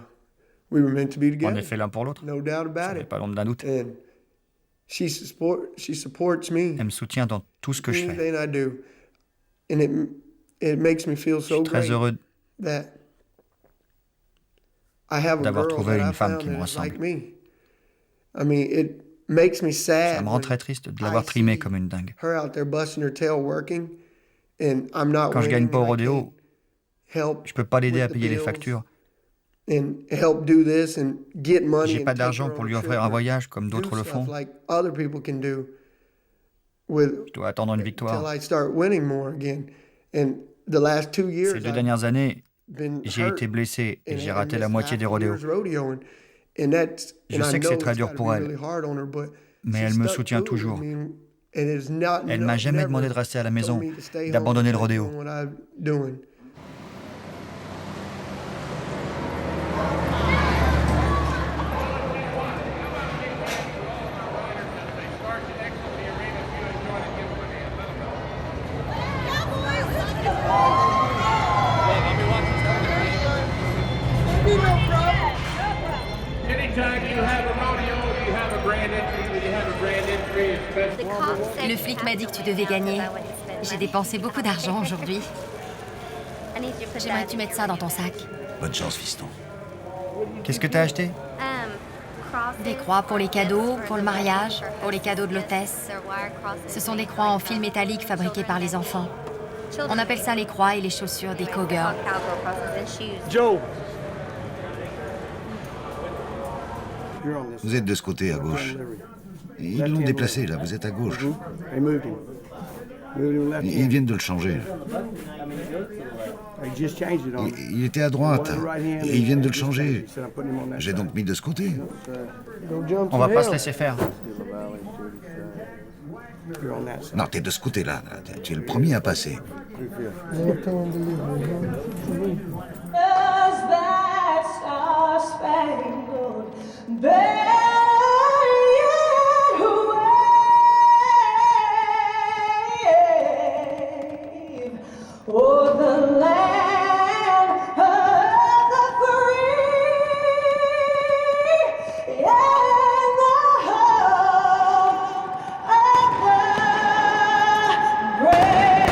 est fait l'un pour l'autre. Ça n'est pas l'ombre d'un doute. Elle me soutient dans tout ce que je fais. Je suis très heureux d'avoir trouvé une femme qui me ressemble. Ça me rend très triste de l'avoir trimée comme une dingue. Quand je gagne pas au rodéo, je peux pas l'aider à payer les factures. J'ai pas d'argent pour lui offrir un voyage comme d'autres le font. Je dois attendre une victoire. Ces 2 dernières années, j'ai été blessé et j'ai raté la moitié des rodéos. Je sais que c'est très dur pour elle, mais elle me soutient toujours. Elle m'a jamais demandé de rester à la maison, d'abandonner le rodéo. Le flic m'a dit que tu devais gagner. J'ai dépensé beaucoup d'argent aujourd'hui. J'aimerais que tu mettes ça dans ton sac. Bonne chance, fiston. Qu'est-ce que t'as acheté? Des croix pour les cadeaux, pour le mariage, pour les cadeaux de l'hôtesse. Ce sont des croix en fil métallique fabriquées par les enfants. On appelle ça les croix et les chaussures des cowgirls. Joe! Vous êtes de ce côté, à gauche. Ils l'ont déplacé, là. Vous êtes à gauche. Ils viennent de le changer. Il était à droite. Et ils viennent de le changer. J'ai donc mis de ce côté. On va pas se laisser faire. Non, t'es de ce côté-là. Tu es le premier à passer. Oh, the land of the free and the home of the brave.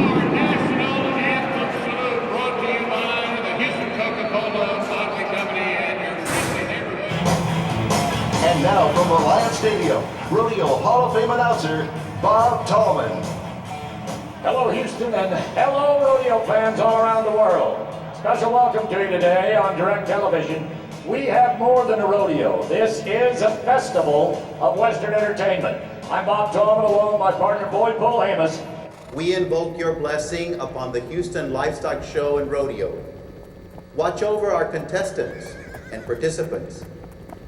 Our national anthem salute brought to you by the Houston Coca-Cola Bottling Company and your friendly neighborhood. And now from Reliance Stadium, Rodeo Hall of Fame announcer, Bob Tallman. Hello, Houston, and hello, rodeo fans all around the world. Special welcome to you today on direct television. We have more than a rodeo. This is a festival of Western entertainment. I'm Bob Tallman, along with my partner, Boyd Bull-Amos. We invoke your blessing upon the Houston Livestock Show and Rodeo. Watch over our contestants and participants.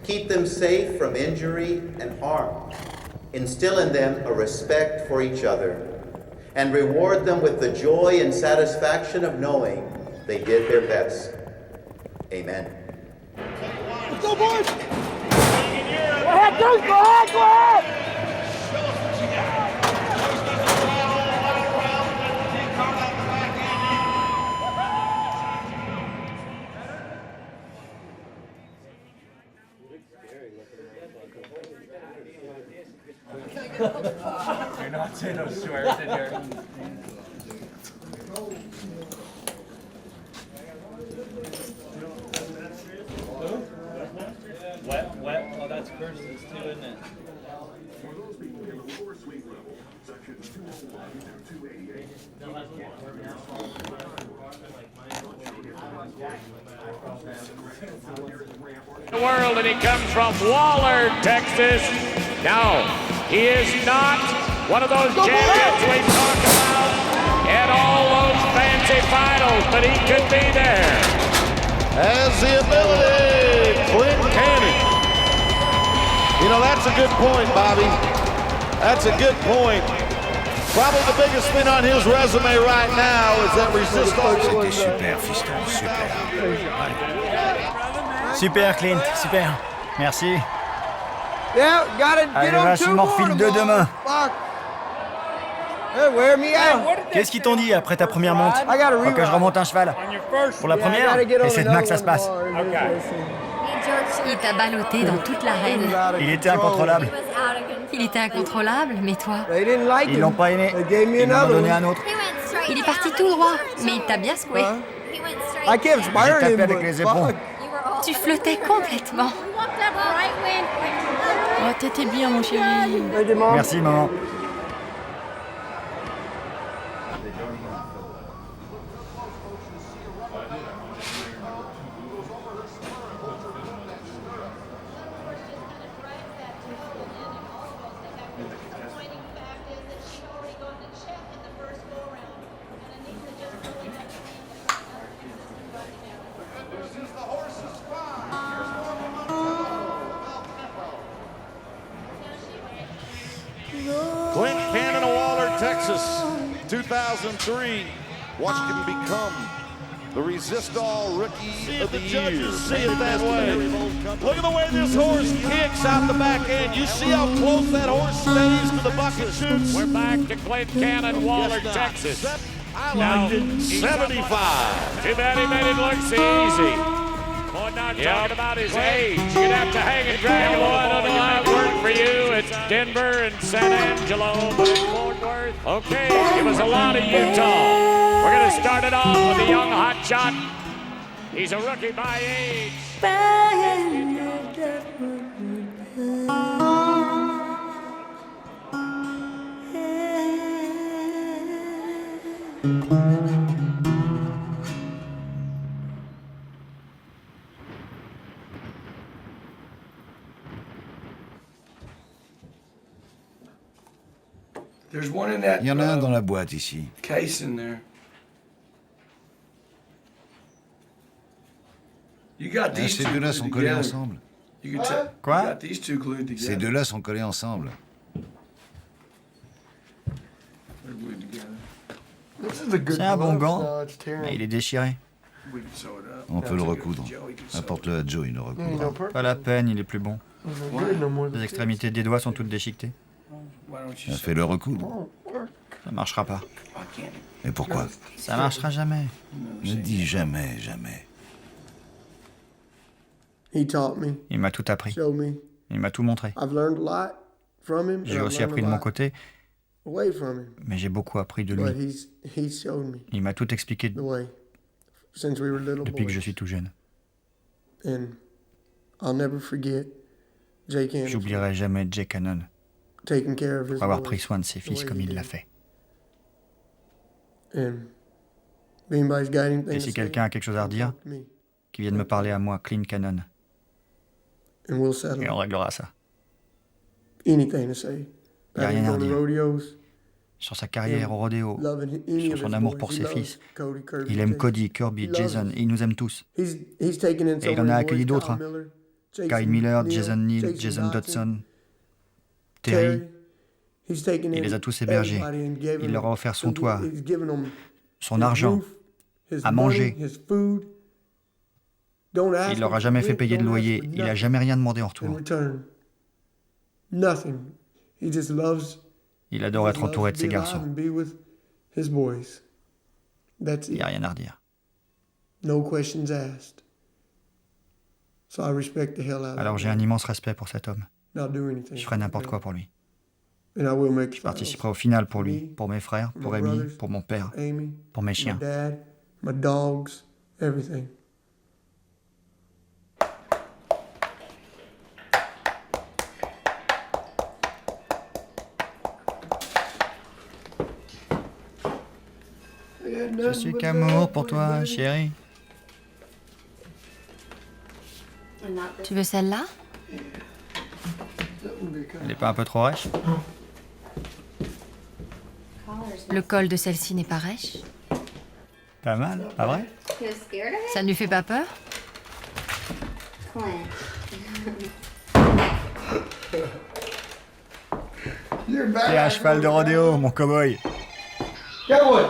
Keep them safe from injury and harm. Instill in them a respect for each other. And reward them with the joy and satisfaction of knowing they did their best. Amen. Let's go, boys! Go ahead, Deuce! Go ahead! Go ahead! You're not saying no swears in here. Wet. Oh, that's The world, and he comes from Waller, Texas. No, he is not one of those champions we talk about in all those fancy finals, but he could be there. Has the ability, Clint Cannon. You know, that's a good point, Bobby. That's a good point. Probably the biggest thing on his resume right now is that resistance. C'était super, fiston, super. Super, Clint, super. Merci. Yeah, gotta Allez, get on vas-y, two m'enfile more deux demain. Fuck. Hey, wear me out. Qu'est-ce qu'ils t'ont dit après ta première monte? Faut que je remonte un cheval. Pour la première? Et c'est demain que ça se passe. Il t'a ballotté dans toute l'arène. Il était incontrôlable. Il était incontrôlable, mais toi? Ils l'ont pas aimé. Ils m'en ont donné un autre. Il est parti tout droit, mais il t'a bien secoué. J'ai tapé avec les éperons. Tu flottais complètement. Oh, t'étais bien, mon chéri. Merci, maman. Clint Cannon of Waller, Texas, 2003. Watched him become the Resistol Rookie of the Year. See it that way. Look at the way this horse kicks out the back end. You see how close that horse stays to the bucket chutes. We're back to Clint Cannon, Waller, Texas. Now 75. Too bad he made it look so easy. Boy, not talking about his age. You're gonna have to hang and drag one on the line work for you. It's Denver and San Angelo, but in Fort Worth. Okay, it was a lot of Utah. We're gonna start it off with a young hotshot. He's a rookie by age. Il y en a un dans la boîte ici. Case in there. Ces deux-là sont collés ensemble. Quoi? Ces deux-là sont collés ensemble. C'est un bon gant, mais il est déchiré. On peut le recoudre. Apporte-le à Joe, il le recoudra. Pas la peine, il est plus bon. Les extrémités des doigts sont toutes déchiquetées. Fais-le recoudre. Ça marchera pas. Et pourquoi? Ça marchera jamais. Ne dis jamais, jamais. Il m'a tout appris. Il m'a tout montré. J'ai aussi appris de mon côté, mais j'ai beaucoup appris de lui. Il m'a tout expliqué depuis que je suis tout jeune. J'oublierai jamais Jay Cannon pour avoir pris soin de ses fils comme il l'a fait. Et si quelqu'un a quelque chose à redire, qu'il vienne me parler à moi, Clint Cannon. Et on réglera ça. Il n'y a rien à redire. Sur sa carrière au rodéo, sur son amour pour ses fils. Il aime Cody, Kirby, Jason, et il nous aime tous. Et il en a accueilli d'autres. Hein. Kyle Miller, Jason Neal, Jason Dodson, Terry. Il les a tous hébergés. Il leur a offert son toit, son argent, à manger. Il leur a jamais fait payer de loyer. Il n'a jamais rien demandé en retour. Il adore être entouré de ses garçons. Il n'y a rien à redire. Alors j'ai un immense respect pour cet homme. Je ferai n'importe quoi pour lui. Je participerai au final pour lui, pour mes frères, pour Amy, pour mon père, pour mes chiens. Je suis qu'amour pour toi, chérie. Tu veux celle-là? Elle n'est pas un peu trop rêche? Le col de celle-ci n'est pas rêche. Pas mal, pas vrai? Ça ne lui fait pas peur? T'es un cheval de rodéo, mon cow-boy. Cowboy!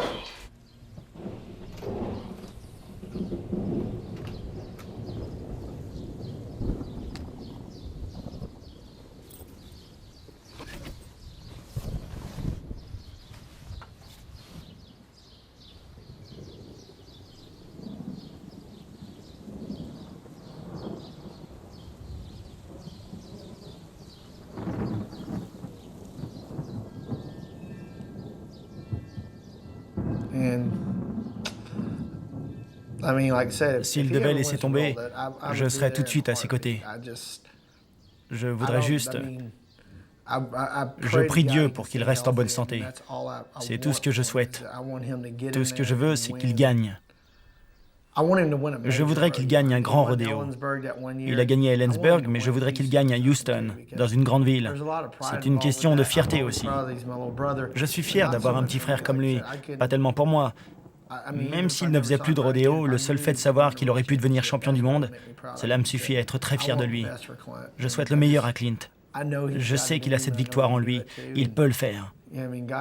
S'il devait laisser tomber, je serais tout de suite à ses côtés. Je voudrais juste... Je prie Dieu pour qu'il reste en bonne santé. C'est tout ce que je souhaite. Tout ce que je veux, c'est qu'il gagne. Je voudrais qu'il gagne un grand rodéo. Il a gagné à Ellensburg, mais je voudrais qu'il gagne à Houston, dans une grande ville. C'est une question de fierté aussi. Je suis fier d'avoir un petit frère comme lui, pas tellement pour moi. Même s'il ne faisait plus de rodéo, le seul fait de savoir qu'il aurait pu devenir champion du monde, cela me suffit à être très fier de lui. Je souhaite le meilleur à Clint. Je sais qu'il a cette victoire en lui. Il peut le faire.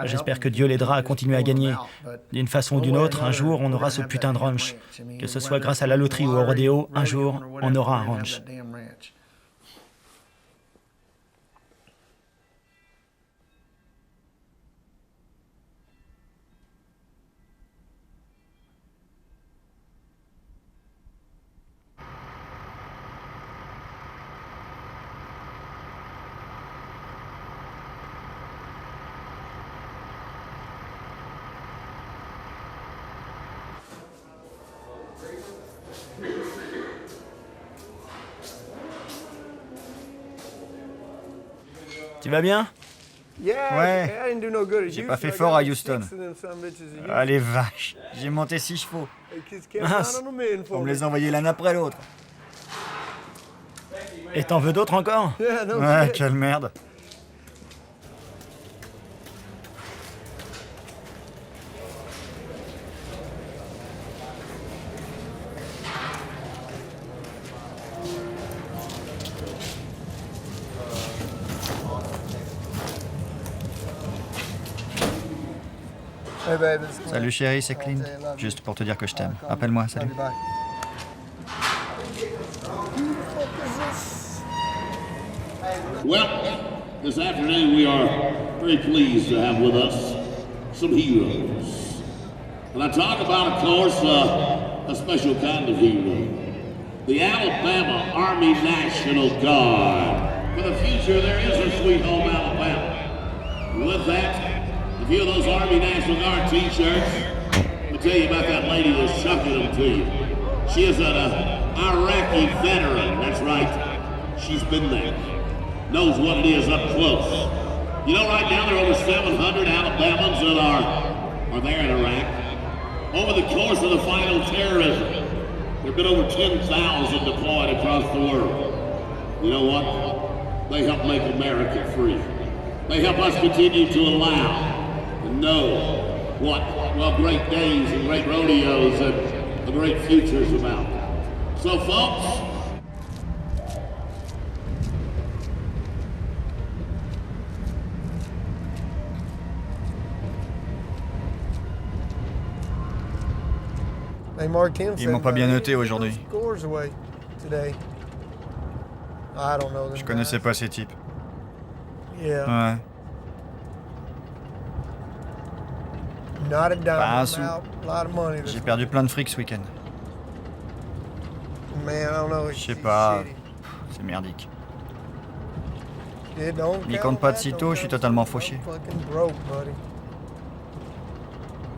J'espère que Dieu l'aidera à continuer à gagner. D'une façon ou d'une autre, un jour, on aura ce putain de ranch. Que ce soit grâce à la loterie ou au rodéo, un jour, on aura un ranch. Tu vas bien? Ouais. J'ai pas fait fort à Houston. Allez, vache. J'ai monté 6 chevaux. Mince. Faut me les envoyer l'un après l'autre. Et t'en veux d'autres encore? Ouais, quelle merde. Salut chérie, c'est Clint. Juste pour te dire que je t'aime. Appelle-moi, salut. Well, this afternoon we are very pleased to have with us some heroes. And I talk about, of course, a special kind of hero. The Alabama Army National Guard. For the future, there is a sweet home Alabama. With that, a few of those Army National Guard t-shirts. I'll tell you about that lady that's shucking them to you. She is an Iraqi veteran, that's right. She's been there. Knows what it is up close. You know, right now there are over 700 Alabamans that are there in Iraq. Over the course of the fight on terrorism, there have been over 10,000 deployed across the world. You know what? They help make America free. They help us continue to allow and know what great days and great rodeos and a great future is about. So, folks, Ils m'ont pas bien noté aujourd'hui. Je connaissais pas ces types. Ouais. Pas un sou. J'ai perdu plein de fric ce week-end. Je sais pas. C'est merdique. N'y compte pas de sitôt, je suis totalement fauché.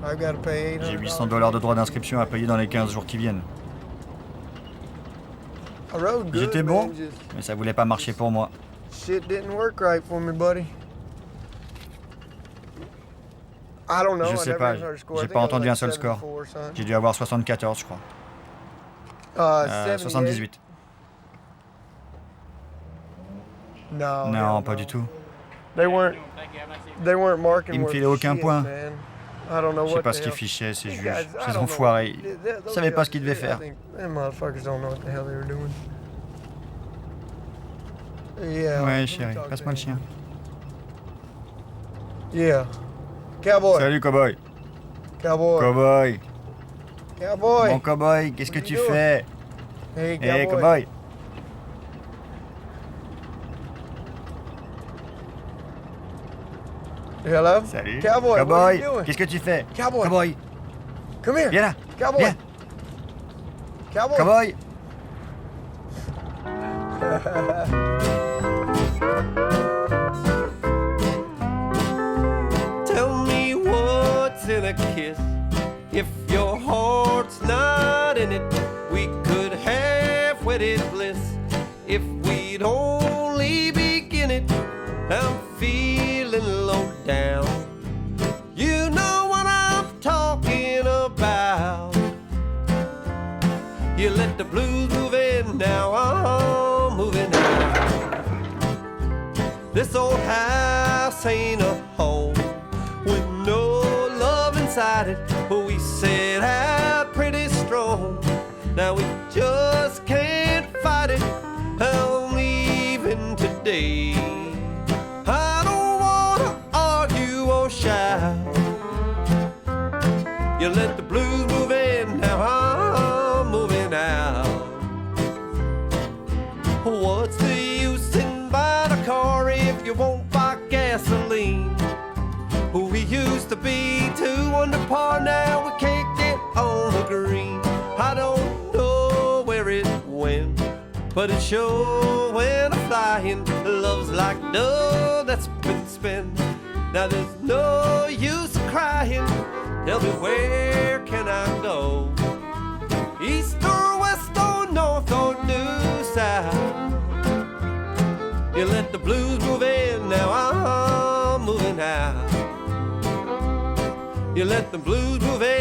J'ai $800 de droits d'inscription à payer dans les 15 jours qui viennent. J'étais bon, mais ça voulait pas marcher pour moi. Je sais pas, j'ai pas entendu un seul score. J'ai dû avoir 74, je crois. 78. Non, pas du tout. Ils me filaient aucun point. Je sais pas ce qu'ils fichaient, ces juges. Ces enfoirés. Ils savaient pas ce qu'ils devaient faire. Ouais, chérie, passe-moi le chien. Salut, cowboy. Cowboy. Mon cowboy, qu'est-ce que tu fais? Hey, cowboy. Hello? Salut. Cowboy, qu'est-ce que tu fais? Cowboy. Come here. Viens là. Cowboy. Viens. Cowboy. Tell me what's in a kiss. If your heart's not in it, we could have wedded bliss. If we'd only begin it, I'm feeling low down. You know what I'm talking about. You let the blues move in, now I'm moving out. This old house ain't a home with no love inside it. We set out pretty strong. Now we just can't fight it. I'm leaving today. I don't wanna argue or shout. You let the blues move in, now I'm moving out. What's the use in buying a car if you won't buy gasoline? We used to be two under par, now we can't get on the green. I don't know where it went, but it sure went a-flying. Love's like dough that's been spent. Now there's no use crying. Tell me, where can I go? East or west or north or new south? You let the blues move in, now I'm moving out. You let the blues move in.